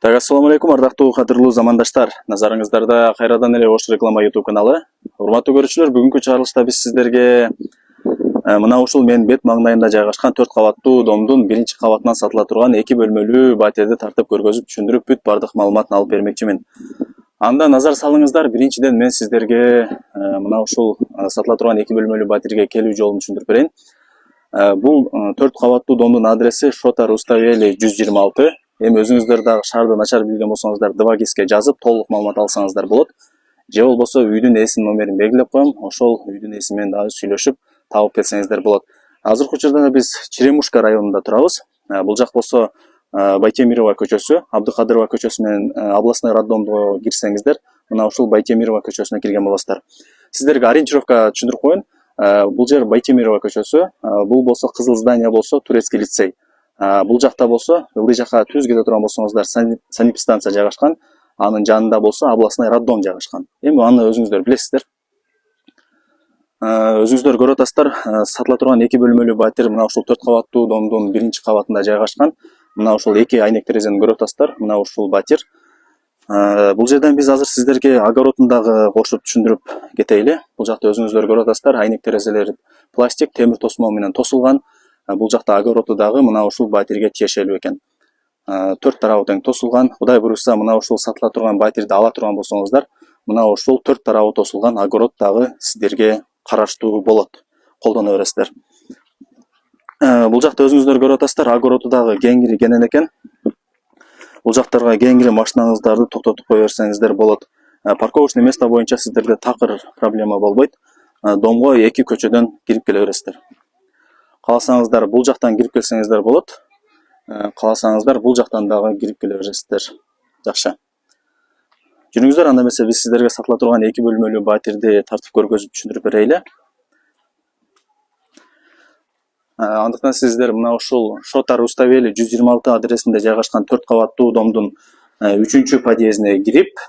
Так, ассаламу алейкум, ардактуу кадырлуу замандаштар. Назарыңыздарда кайрадан эле Ош реклама YouTube каналы. Урматтуу көрүүчүлөр, бүгүнкү чыгарылышта биз сиздерге мына ушул менин бет маңдайында жайгашкан 4 кабаттуу домдун биринчи кабатынан сатыла турган 2 бөлмөлүү батирди тартып көргөзүп түшүндүрүп бүт бардык маалыматын алып бермекчимин. Анда назар салыңыздар, биринчиден мен сиздерге мына ушул сатыла турган 2 бөлмөлүү батирге келүү жолун түшүндүрүп берейин. Бул 4 кабаттуу домдун адреси Шота Руставели 126. Эми өзүңүздөр дагы шаарды начар билген болсоңуздар 2GISке жазып толук маалымат алсаңыздар болот. Же болбосо үйдүн ээсинин номерин белгилеп коем, ошол үйдүн ээси менен дагы сүйлөшүп табып келсеңиздер болот. Азыркы учурда биз Черемушка районунда турабыз. Бул жак болсо Байтемирова көчөсү, Абдыкадырова көчөсү менен областной роддомго кирсеңиздер, мына ушул Байтемирова көчөсүнө кирген болосуздар. Сиздерге ориентировка түшүндүрүп коеюн. Бул жер Байтемирова көчөсү, бул болсо Кызыл здание болсо Турецкий лицей. Бул жакта болсо, ылдый жака түз кете турган болсоңуздар, санэпидстанция жайгашкан, анын жанында болсо областной роддом жайгашкан. Эми аны өзүңүздөр билесиздер. Өзүңүздөр көрүп атасыздар, сатыла турган 2 бөлмөлүү батир мына ушул 4 кабаттуу домдун биринчи кабатында жайгашкан. Мына ушул 2 айнек терезени көрүп атасыздар, мына ушул батир. Бул жерден биз азыр сиздерге огородун дагы кошуп түшүндүрүп кетейли. Бул жакта өзүңүздөр көрүп атасыздар, айнек терезелери пластик, темир тосмо менен тосулган. Бул жакта огороду дагы мына ушул батирге тиешелүү экен. 4 тарабы тең тосулган. Кудай буйруса, мына ушул сатыла турган батирди ала турган болсоңуздар, мына ушул 4 тарабы тосулган огород дагы сиздерге караштуу болот. Колдоно бересиздер. Бул жакта өзүңүздөр көрүп атасыздар, огороду дагы кеңири кенен экен. Бул жактарга кеңири машинаңыздарды токтотуп кое берсеңиздер болот. Парковочный место боюнча сиздерде такыр проблема болбойт. Домго 2 көчөдөн кирип келе бересиздер. Кааласаңыздар бул жактан кирип келсеңиздер болот. Кааласаңыздар бул жактан дагы кирип келе бересиздер. Жакшы. Жүрүңүздөр, анда эмесе биз сиздерге сатыла турган 2 бөлмөлүү батирди тартып көргөзүп түшүндүрүп берейли. Андыктан сиздер мына ушул Шота Руставели 126 адресинде жайгашкан 4 кабаттуу домдун 3-чү подъездине кирип,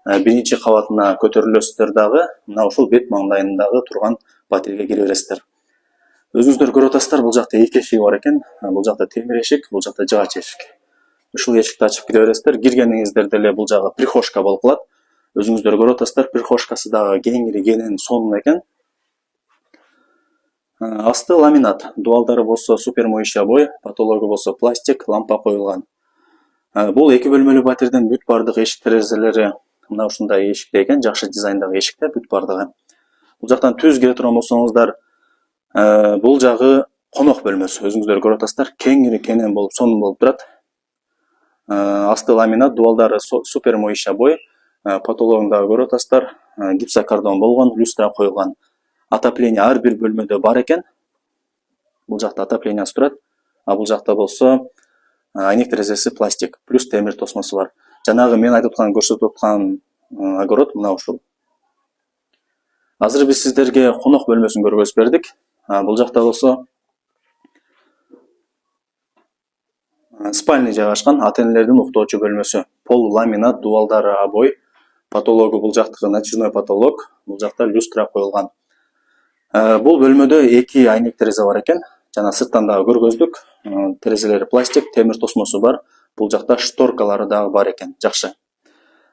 биринчи кабатына көтөрүлөсүздөр дагы мына ушул бет маңдайындагы турган батирге кире бересиздер. Өзүңүздөр көрүп атасыздар, бул жакта 2 эшиги бар экен. Бул жакта темир эшик, бул жакта жыгач эшик. Ушул эшикти ачып кире бересиздер. Киргениңиздерде эле бул жагы прихожка болуп калат. Өзүңүздөр көрүп атасыздар, прихожкасы дагы кеңири кенен сонун экен. Асты ламинат, дуалдары болсо супер моющий обой, потологу болсо пластик, лампа коюлган. Бул 2 бөлмөлүү батирдин бүт бардык эшик терезелери мына ушундай эшикте экен, жакшы дизайндагы эшикте бүт бардыгы. Бул жактан түз келе турган болсоңуздар, бул жагы конок бөлмөсү. Өзүңүздөр көрүп атасыздар, кеңири кенен болуп, сонун болуп турат. Асты ламинат, дуалдары супер моющий обой, потологунда көрүп атасыздар, гипсокартон болгон, люстра коюлган. Отопление ар бир бөлмөдө бар экен. Бул жакта отоплениясы турат, а бул жакта болсо айнек терезеси пластик, плюс темир тосмосу бар. Жанагы мен айтып аткан, көрсөтүп аткан огород мына ушул. Азыр биз сиздерге конок бөлмөсүн көргөзүп бердик. Бул жакта болсо спальня жайгашкан, ата-энелердин уктоочу бөлмөсү. Пол ламинат, дуалдары обой, потологу бул жактагы ночной потолок, бул жакта люстра коюлган. Бул бөлмөдө 2 айнек терезе бар экен. Жана сырттан дагы көргөздүк. Терезелери пластик, темир тосмосу бар. Бул жакта шторкалары дагы бар экен. Жакшы.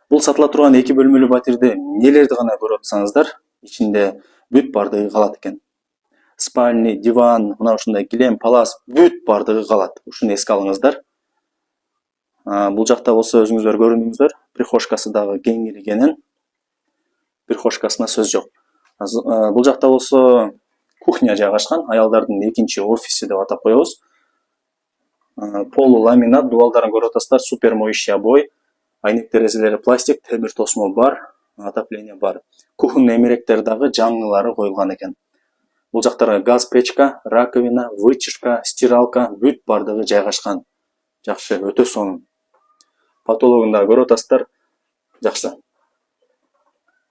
Бул сатыла турган 2 бөлмөлүү батирди эмнелерди гана көрүп атсаңыздар, ичинде бүт бардыгы калат экен. Спальня, диван, мына ушундай килем, палас, бүт бардыгы калат. Ушуну эске алыңыздар. Бул жакта болсо өзүңүздөр көрдүңүздөр, прихожкасы дагы кеңири кенен. Прихожкасына сөз жок. Бул жакта болсо кухня жайгашкан, аялдардын 2-чи офиси деп атап коебуз. Пол ламинат, дуалдарын көрүп атасыздар, супер моющий обой, айнек терезелери пластик, темир тосмо бар, отопление бар. Кухонный эмеректер дагы жаңылары коюлган экен. Бул жактарга газ печка, раковина, вытяжка, стиралка бүт бардыгы жайгашкан. Жакшы, өтө сонун. Потологунда көрүп атасыздар. Жакшы.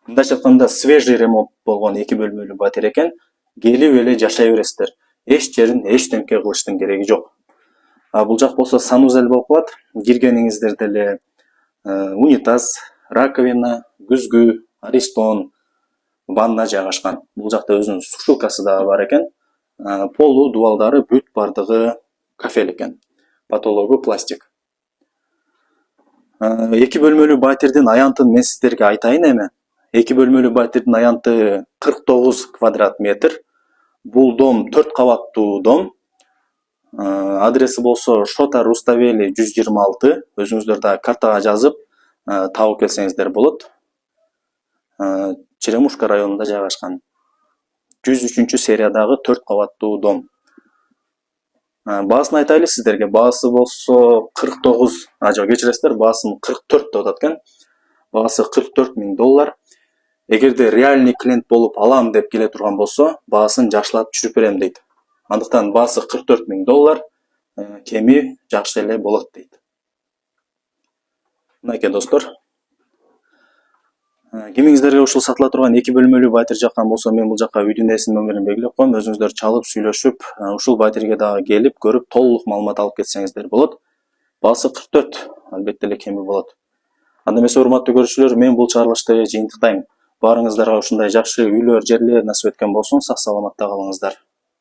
Мындайча айтканда свежий ремонт болгон 2 бөлмөлүү батир экен. Келип эле жашай бересиздер. Эч жерин эчтеңке кылыштын кереги жок. Бул жак болсо санузел болуп калат. Киргениңиздерде эле унитаз, раковина, күзгү, аристон, ванна жайгашкан. Бул жакта өзүнүн сушилкасы дагы бар экен. Полу, дуалдары бүт бардыгы кафель экен. Потологу пластик. 2 бөлмөлүү батирдин аянтын мен сиздерге айтайын эми. 2 бөлмөлүү батирдин аянты 49 квадрат метр. Бул дом 4 кабаттуу дом. Адреси болсо Шота Руставели 126. Өзүңүздөр да картага жазып табып келсеңиздер болот. Черемушка районунда жайгашкан. 103 сериядагы 4 кабаттуу дом. Баасын айтайлы сиздерге. Баасы болсо 49, жок кечиресиздер, баасын 44 деп атат экен. Баасы $44,000. Эгерде реальный клиент болуп алам деп келе турган болсо, баасын жакшылап түшүрүп берем дейт. Андыктан баасы $44,000, кеми жакшы эле болот дейт. Мынакей достор. Кимиңиздерге ушул сатыла турган 2 бөлмөлүү батир жаккан болсо, мен бул жакка үйдүн ээсинин номерин белгилеп коем. Өзүңүздөр чалып сүйлөшүп, ушул батирге дагы келип көрүп, толук маалымат алып кетсеңиздер болот. Баасы 44, албетте эле кеми болот. Анда эмесе, урматтуу көрүүчүлөр, мен бул чыгарылышты жыйынтыктайм. Баарыңыздарга ушундай жакшы үйлөр, жерлер насип эткен болсун. Сак саламатта калыңыздар.